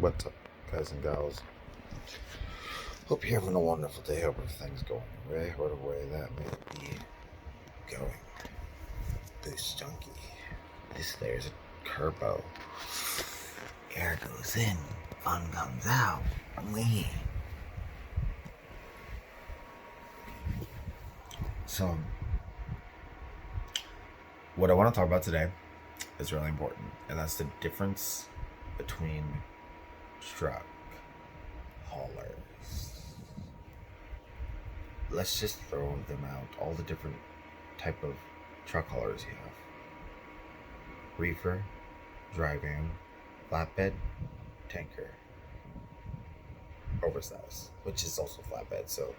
What's up, guys and gals? Hope you're having a wonderful day. Hope everything's going away, whatever way that may be going. Boost junkie. This there's a turbo. Air goes in, fun comes out. Wee. So, what I want to talk about today is really important, and that's the difference between truck haulers. Let's just throw them out. All the different type of truck haulers you have: reefer, dry van, flatbed, tanker, oversized, which is also flatbed. So,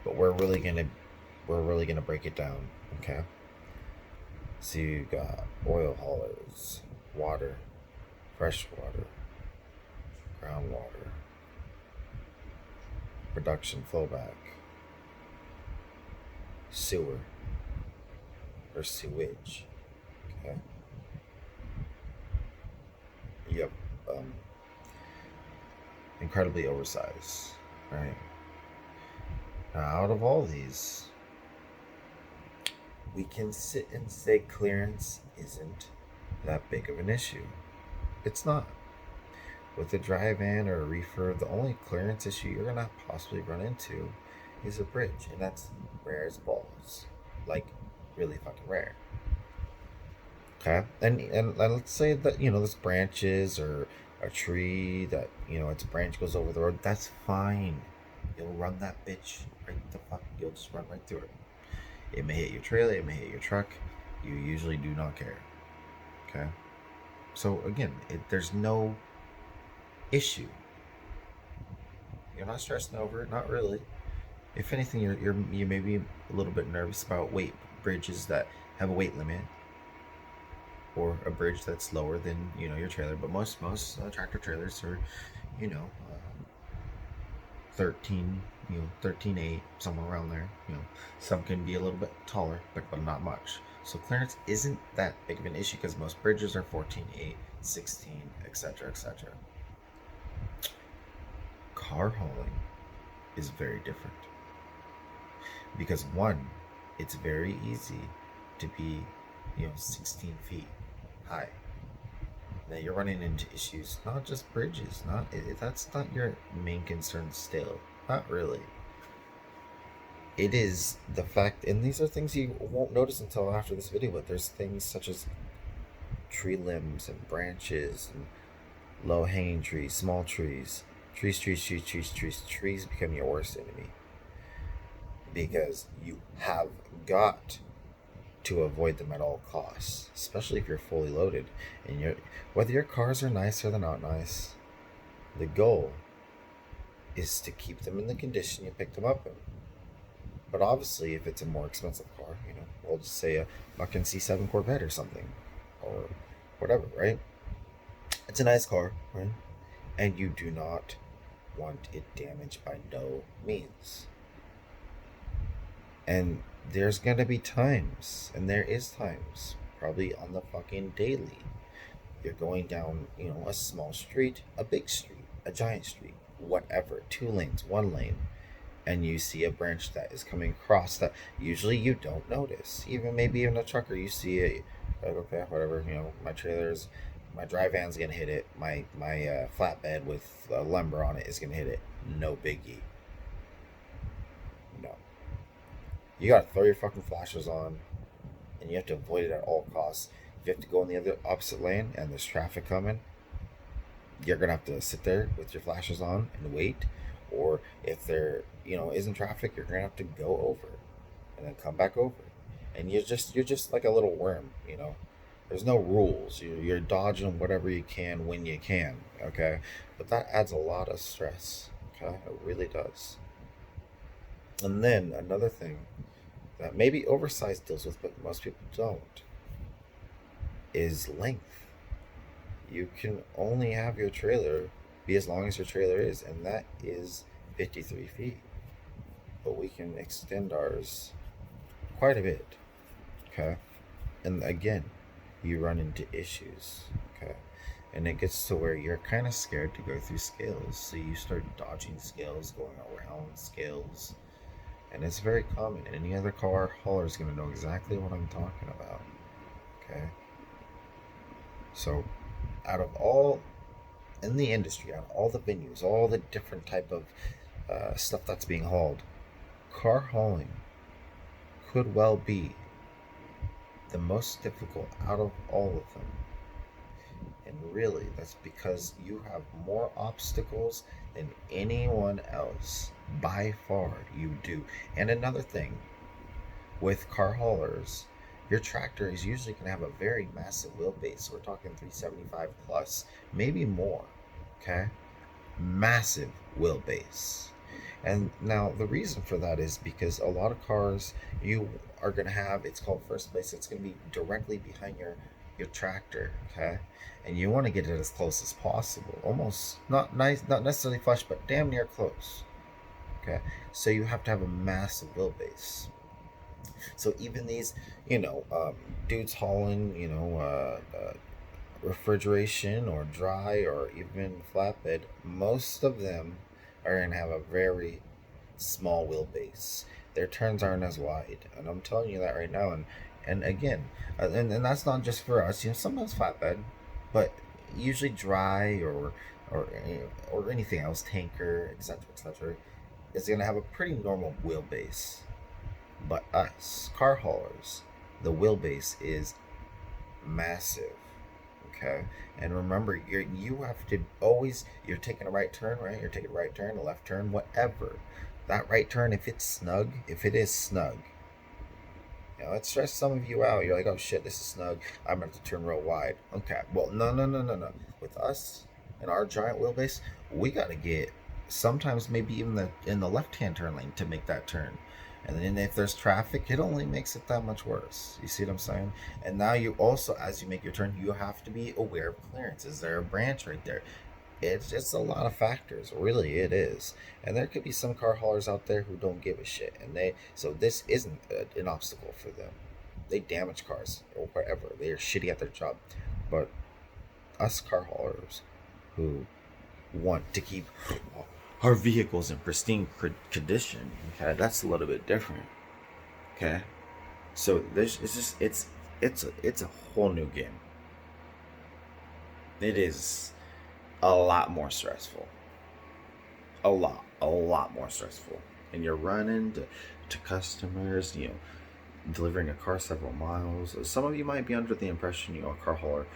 but we're really gonna break it down. Okay. So you got oil haulers, water, fresh water, groundwater, production flowback, sewer or sewage. Okay. Yep. Incredibly oversized. Right. Now, out of all these, we can sit and say clearance isn't that big of an issue. It's not. With a dry van or a reefer, the only clearance issue you're gonna possibly run into is a bridge, and that's rare as balls. Like, really fucking rare. Okay? And let's say that, there's branches or a tree that, its branch goes over the road. That's fine. You'll run that bitch you'll just run right through it. It may hit your trailer, it may hit your truck. You usually do not care. Okay? So again, there's no issue. You're not stressing over it, not really. If anything, you may be a little bit nervous about bridges that have a weight limit, or a bridge that's lower than your trailer. But most tractor trailers are, 13, 13.8, somewhere around there. Some can be a little bit taller, but not much. So clearance isn't that big of an issue because most bridges are 14.8, 16, etc., etc. Car hauling is very different because one, it's very easy to be 16 feet high. Now you're running into issues, not just bridges, that's not your main concern still, not really. It is the fact, and these are things you won't notice until after this video, but there's things such as tree limbs and branches and low hanging trees, small trees. Trees become your worst enemy because you have got to avoid them at all costs, especially if you're fully loaded and whether your cars are nice or they're not nice. The goal is to keep them in the condition you picked them up in. But obviously, if it's a more expensive car, we'll just say a fucking C7 Corvette or something, or whatever, right? It's a nice car, right? And you do not want it damaged by no means. And there's gonna be times, and there is times, probably on the fucking daily, you're going down, a small street, a big street, a giant street, whatever, 2 lanes, 1 lane, and you see a branch that is coming across that usually you don't notice. Maybe even a trucker, you see it, like, okay, whatever, my dry van's gonna hit it, my flatbed with lumber on it is gonna hit it, no biggie. No. You gotta throw your fucking flashers on, and you have to avoid it at all costs. If you have to go in the other opposite lane and there's traffic coming, you're gonna have to sit there with your flashers on and wait. Or if there, isn't traffic, you're gonna have to go over and then come back over. And you're just like a little worm, There's no rules. You're dodging whatever you can when you can, okay? But that adds a lot of stress, okay? It really does. And then another thing that maybe oversized deals with, but most people don't, is length. You can only have your trailer be as long as your trailer is, and that is 53 feet. But we can extend ours quite a bit, okay? And again, you run into issues, okay? And it gets to where you're kind of scared to go through scales. So you start dodging scales, going around scales. And it's very common. Any other car hauler is going to know exactly what I'm talking about. Okay? So, out of all in the industry, out of all the venues, all the different type of stuff that's being hauled, car hauling could well be the most difficult out of all of them. And really, that's because you have more obstacles than anyone else. By far, you do. And another thing with car haulers, your tractor is usually going to have a very massive wheelbase. We're talking 375 plus, maybe more. Okay? Massive wheelbase. And now the reason for that is because a lot of cars you are going to have, it's called first place, it's going to be directly behind your tractor, okay? And you want to get it as close as possible, almost not nice, not necessarily flush, but damn near close, okay? So you have to have a massive wheelbase. So even these, dudes hauling, refrigeration or dry or even flatbed, most of them are going to have a very small wheelbase. Their turns aren't as wide, and I'm telling you that right now. And again, and that's not just for us. Sometimes flatbed, but usually dry or anything else, tanker, etc., etc., is going to have a pretty normal wheelbase. But us car haulers, the wheelbase is massive. Okay, and remember, you have to always, you're taking a right turn, right? You're taking a right turn, a left turn, whatever. That right turn, if it's snug, if it is snug, it stress some of you out. You're like, oh shit, this is snug. I'm gonna have to turn real wide. Okay, well, no, no, no, no, no. With us and our giant wheelbase, we gotta get sometimes maybe even in the left-hand turn lane to make that turn. And then if there's traffic, it only makes it that much worse. You see what I'm saying? And now you also, as you make your turn, you have to be aware of clearance. Is there a branch right there? It's just a lot of factors, really it is. And there could be some car haulers out there who don't give a shit, and this isn't an obstacle for them. They damage cars or whatever. They are shitty at their job. But us car haulers who want to keep our vehicles in pristine condition, okay, that's a little bit different. Okay, so there's it's a whole new game. It is a lot more stressful. A lot more stressful. And you're running to customers, delivering a car several miles. Some of you might be under the impression, a car hauler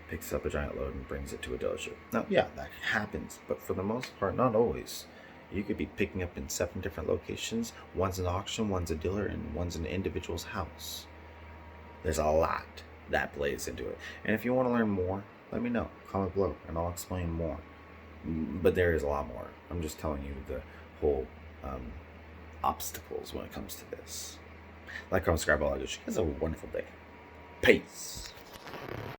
picks up a giant load and brings it to a dealership. Now, yeah, that happens, but for the most part, not always. You could be picking up in 7 different locations. One's an auction, one's a dealer, and one's an individual's house. There's a lot that plays into it. And if you want to learn more, let me know. Comment below, and I'll explain more. But there is a lot more. I'm just telling you the whole obstacles when it comes to this. Like, comment, subscribe, all that good shit. Have a wonderful day. Peace.